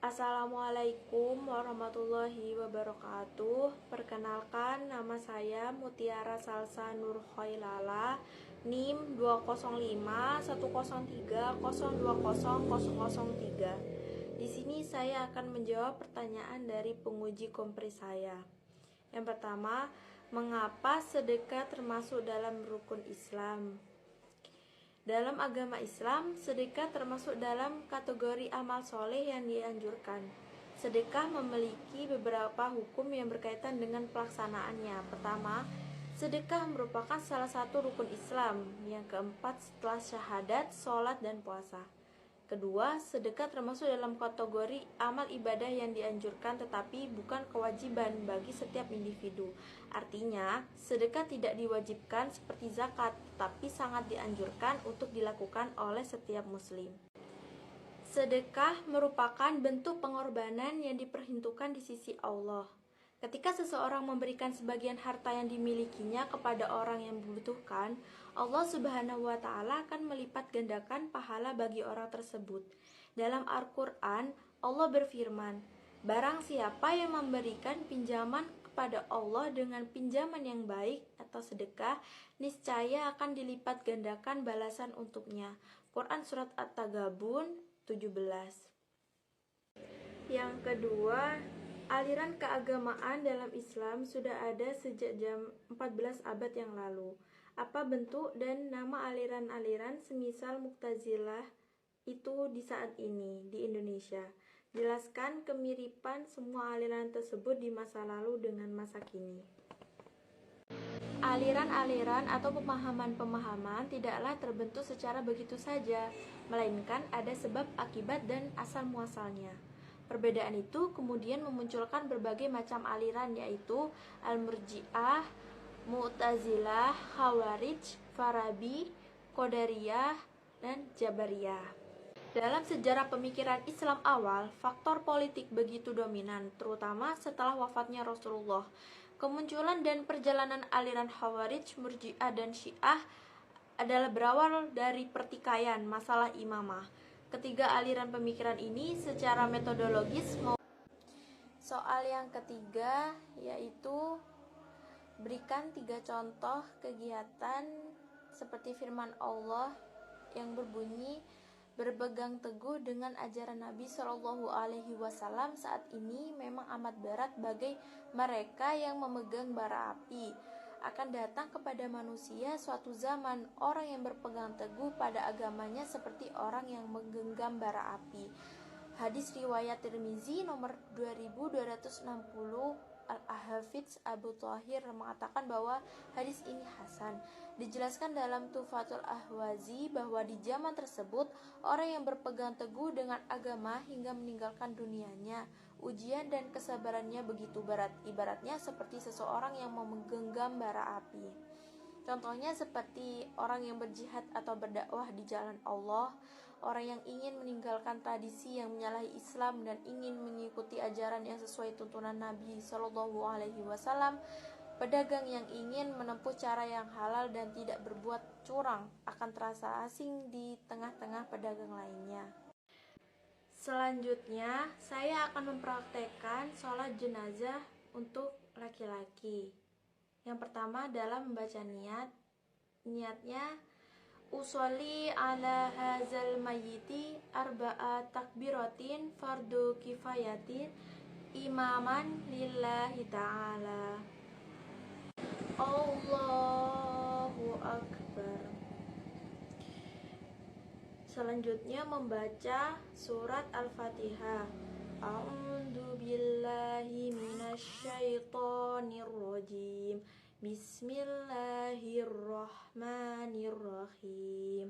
Assalamualaikum warahmatullahi wabarakatuh. Perkenalkan, nama saya Mutiara Salsa Nur Khailala, NIM 2051030200003. Di sini saya akan menjawab pertanyaan dari penguji kompres saya. Yang pertama, mengapa sedekah termasuk dalam rukun Islam? Dalam agama Islam, sedekah termasuk dalam kategori amal soleh yang dianjurkan. Sedekah memiliki beberapa hukum yang berkaitan dengan pelaksanaannya. Pertama, sedekah merupakan salah satu rukun Islam. Yang keempat, setelah syahadat, sholat, dan puasa. Kedua, sedekah termasuk dalam kategori amal ibadah yang dianjurkan tetapi bukan kewajiban bagi setiap individu. Artinya, sedekah tidak diwajibkan seperti zakat, tetapi sangat dianjurkan untuk dilakukan oleh setiap muslim. Sedekah merupakan bentuk pengorbanan yang diperhitungkan di sisi Allah. Ketika seseorang memberikan sebagian harta yang dimilikinya kepada orang yang membutuhkan, Allah Subhanahu wa Ta'ala akan melipat gandakan pahala bagi orang tersebut. Dalam Al-Quran, Allah berfirman, "Barang siapa yang memberikan pinjaman kepada Allah dengan pinjaman yang baik atau sedekah, niscaya akan dilipat gandakan balasan untuknya." Quran Surat At-Taghabun 17. Yang kedua, aliran keagamaan dalam Islam sudah ada sejak jam 14 abad yang lalu. Apa bentuk dan nama aliran-aliran semisal Mu'tazilah itu di saat ini di Indonesia? Jelaskan kemiripan semua aliran tersebut di masa lalu dengan masa kini. Aliran-aliran atau pemahaman-pemahaman tidaklah terbentuk secara begitu saja, melainkan ada sebab, akibat, dan asal-muasalnya. Perbedaan itu kemudian memunculkan berbagai macam aliran, yaitu Al-Murji'ah, Mu'tazilah, Khawarij, Farabi, Qadariyah, dan Jabariyah. Dalam sejarah pemikiran Islam awal, faktor politik begitu dominan, terutama setelah wafatnya Rasulullah. Kemunculan dan perjalanan aliran Khawarij, Murji'ah, dan Syiah adalah berawal dari pertikaian masalah imamah. Ketiga aliran pemikiran ini secara metodologis Soal yang ketiga yaitu berikan 3 contoh kegiatan seperti firman Allah yang berbunyi, berpegang teguh dengan ajaran Nabi Shallallahu Alaihi Wasallam saat ini memang amat berat bagi mereka yang memegang bara api. Akan datang kepada manusia suatu zaman orang yang berpegang teguh pada agamanya seperti orang yang menggenggam bara api. Hadis riwayat Tirmizi nomor 2260. Al-Hafidz Abu Thahir mengatakan bahwa hadis ini hasan. Dijelaskan dalam Tuhfatul Ahwazi bahwa di zaman tersebut orang yang berpegang teguh dengan agama hingga meninggalkan dunianya, ujian dan kesabarannya begitu berat, ibaratnya seperti seseorang yang menggenggam bara api. Contohnya seperti orang yang berjihad atau berdakwah di jalan Allah, orang yang ingin meninggalkan tradisi yang menyalahi Islam dan ingin mengikuti ajaran yang sesuai tuntunan Nabi Shallallahu Alaihi Wasallam, pedagang yang ingin menempuh cara yang halal dan tidak berbuat curang akan terasa asing di tengah-tengah pedagang lainnya. Selanjutnya, saya akan mempraktekkan sholat jenazah untuk laki-laki. Yang pertama adalah membaca niat. Niatnya, usolli ala hazal mayyiti arba'a takbiratin fardu kifayatin imaman lillahi ta'ala. Allahu Akbar. Selanjutnya membaca surat Al-Fatihah. A'udzu billahi minasyaitonir rajim. Bismillahirrahmanirrahim.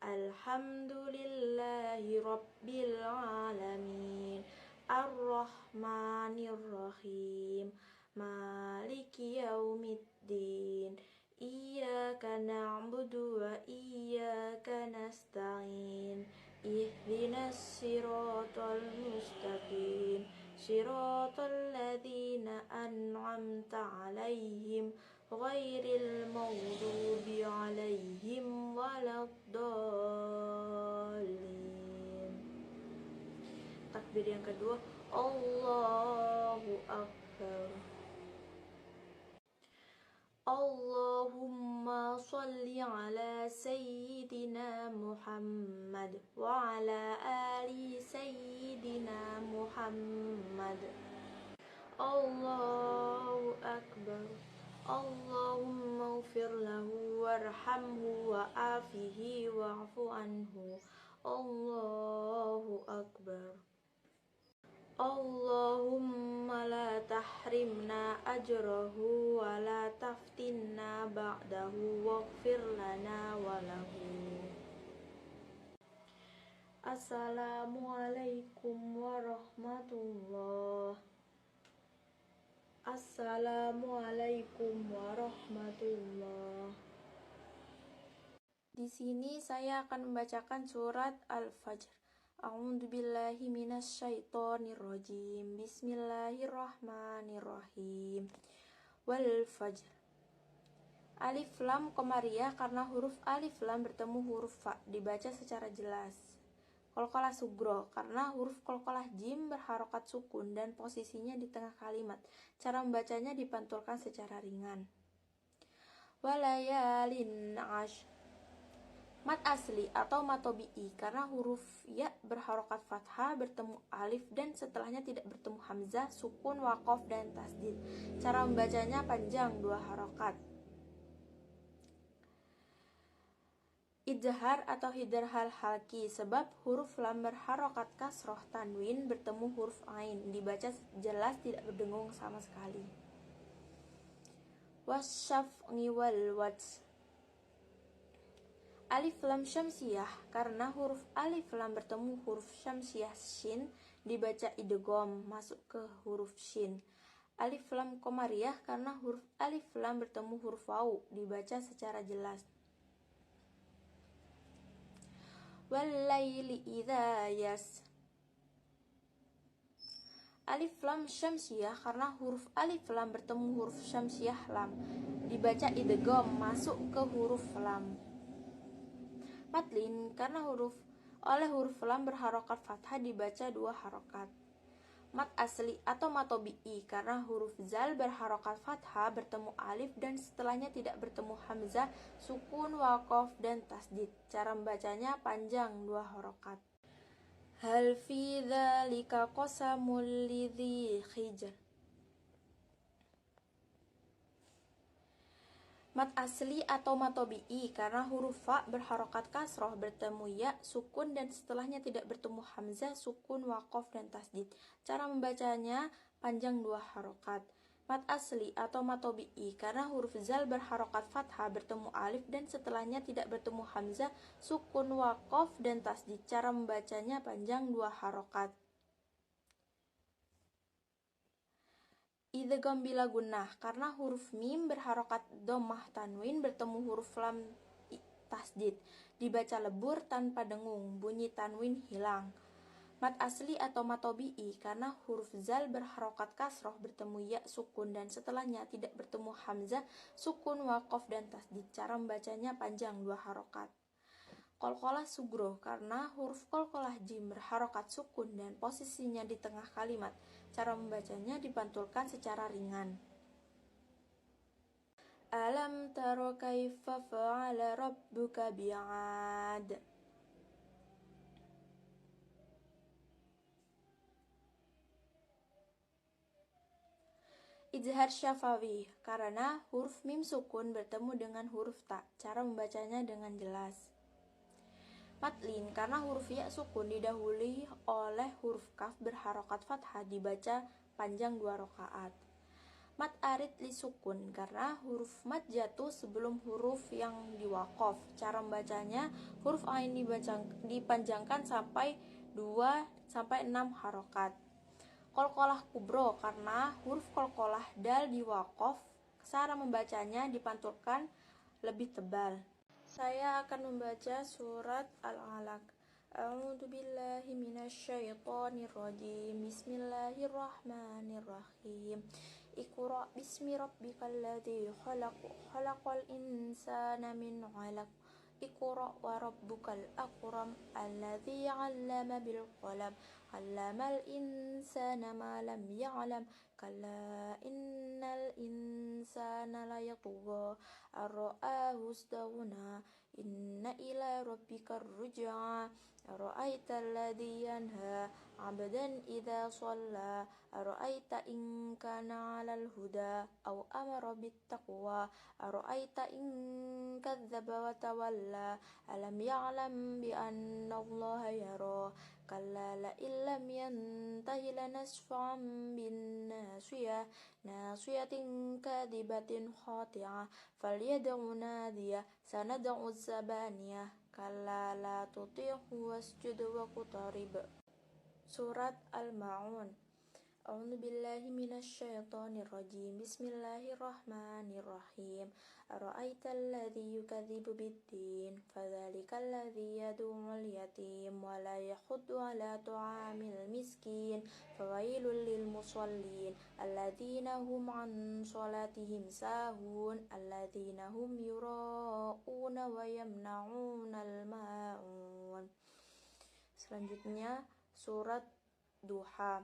Alhamdulillahi rabbil alamin. Ar-Rahmanir-Rahim. Maliki yaumiddin. Iyyaka na'budu wa iyyaka nasta'in. Ihdinas siratal mustaqim. Siratal ladzina an'amta 'alaihim ghairil maghdubi 'alaihim waladdallin. Takbir yang kedua, Allahu Akbar. Allahumma sholli ala Sayyidina Muhammad wa ala ali Sayyidina Muhammad. Allahu Akbar. Allahumma ufir lahu warhamhu wa afihi wa'fu anhu. Allahu Akbar. Allahumma la tahrimna ajrahu wa la taftinna ba'dahu waghfir lana wa lahu. Assalamualaikum warahmatullah. Assalamualaikum warahmatullah. Di sini saya akan membacakan surat Al-Fajr. A'udzubillahi minasyaitonirrajim. Bismillahirrahmanirrahim. Wal fajr. Alif lam komariah karena huruf alif lam bertemu huruf fa dibaca secara jelas. Qalqalah sugro karena huruf qalqalah jim berharokat sukun dan posisinya di tengah kalimat. Cara membacanya dipantulkan secara ringan. Walayalin ash. Mat asli atau matobi'i karena huruf ya berharokat fathah bertemu alif dan setelahnya tidak bertemu hamzah, sukun, waqaf, dan tasdid. Cara membacanya panjang 2 harokat. Idhar atau hidar hal halki sebab huruf lam berharokat kasroh tanwin bertemu huruf ain dibaca jelas tidak berdengung sama sekali. Wasyaf'i wal wajh. Alif lam syamsiyah karena huruf alif lam bertemu huruf syamsiyah shin dibaca idgham masuk ke huruf shin. Alif lam komariah karena huruf alif lam bertemu huruf waw dibaca secara jelas. Wal-laili idza yas. Alif lam syamsiyah karena huruf alif lam bertemu huruf syamsiyah lam dibaca idgham masuk ke huruf lam. Matlin karena huruf lam berharokat fathah dibaca 2 harokat. Mat asli atau matobi'i karena huruf zal berharokat fathah bertemu alif dan setelahnya tidak bertemu hamzah, sukun, waqaf, dan tasdid. Cara membacanya panjang 2 harokat. Hal fi dzalika qasamul lidzi hijr. Mat asli atau matobi'i karena huruf fa berharokat kasroh bertemu ya, sukun, dan setelahnya tidak bertemu hamzah, sukun, waqaf, dan tasdid. Cara membacanya panjang 2 harokat. Mat asli atau matobi'i karena huruf zal berharokat fathah bertemu alif dan setelahnya tidak bertemu hamzah, sukun, waqaf, dan tasdid. Cara membacanya panjang 2 harokat. Idgham bila gunnah karena huruf mim berharokat dhammah tanwin bertemu huruf lam tasdid dibaca lebur tanpa dengung, bunyi tanwin hilang. Mat asli atau matobi'i karena huruf zal berharokat kasroh bertemu ya, sukun, dan setelahnya tidak bertemu hamzah, sukun, waqaf, dan tasdid. Cara membacanya panjang 2 harokat. Qalqalah sugro karena huruf qalqalah jim berharokat sukun dan posisinya di tengah kalimat. Cara membacanya dipantulkan secara ringan. Alam taro kaifa fa'ala rabbuka bi'ad. Izhar syafawi karena huruf mim sukun bertemu dengan huruf ta. Cara membacanya dengan jelas. Matlin karena huruf ya sukun didahului oleh huruf kaf berharokat fathah dibaca panjang 2 rakaat. Mat arid li sukun karena huruf mat jatuh sebelum huruf yang diwaqaf. Cara membacanya huruf ain dipanjangkan sampai 2-6 harokat. Qalqalah kubro karena huruf qalqalah dal diwaqaf. Cara membacanya dipantulkan lebih tebal. Saya akan membaca surat Al-Alaq. A'udzubillahi minasyaitonirrajim. Bismillahirrahmanirrahim. Iqra bismi rabbikal ladzi khalaq. Khalaqal insana min 'alaq. Iqra wa rabbukal akram alladzi 'allama bil qalam. Allamal insana ma lam ya'lam. Kalla innal insana layatgha ar-ra'ahu istaghna. Inna ila rabbika ar-ruj'a. Ara'aita alladhi yanha 'abdan idza shalla. Ara'aita in kana 'alal huda aw amara bittaqwa. Ara'aita in kadzdzaba wa tawalla. Alam ya'lam bi anna Allaha yara. Kalla la illam yantahi lanasfa'an bin nasiyah. Nasiyatin kadibatin khati'ah. Falyad'u nadiyah. Sanad'u zabaniyah. Kalla la tuti'hu wasjud waqtarib. Surat Al-Ma'un. A'udzu billahi minasy syaithanir rajim. Bismillahirrahmanirrahim. Ara'aital ladzi yukadzibu biddin, fadzalikal ladzi yad'ul yatim wa la yahuddu 'ala ta'amil miskin. Fawailul lil musallin alladzina hum 'an shalatihim sahun alladzina hum yura'una wa yamna'unal ma'un. Selanjutnya surat Duha.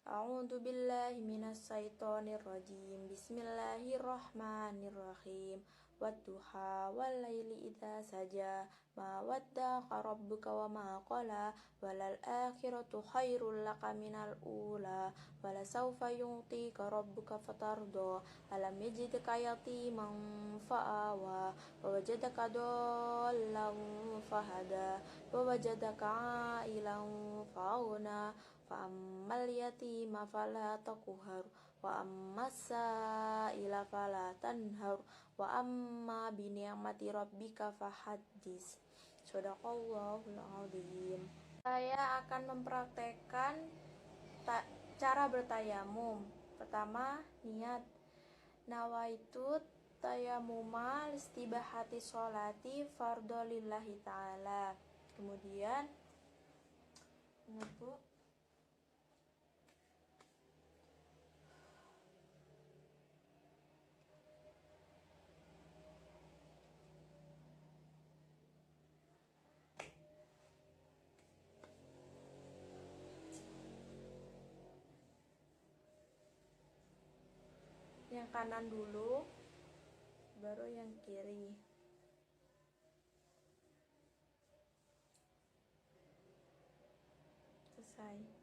A'udzu billahi minas syaitonir rajim. Bismillahirrahmanirrahim. Wadduha wal laili idza saja. Ma wadda'aka rabbuka wa ma qala. Walal akhiratu khairul laka minal ula. Wala sawfa yu'tika rabbuka fatarda. Alam yajidka yatiman fa'awa. Wa wajadaka dhallan fahada. Wa wajadaka 'ailan fa'aghna. Fa ammal yatima fala taqhar wa ammas sa'ila fala tanhar wa amma bi ni'mati rabbika fahaddits. Shadaqallahul azim. Saya akan mempraktekkan cara bertayamum. Pertama, niat. Nawaitu tayamuma listibahati sholati fardhu lillahi ta'ala. Kemudian yang kanan dulu, baru yang kiri. Selesai.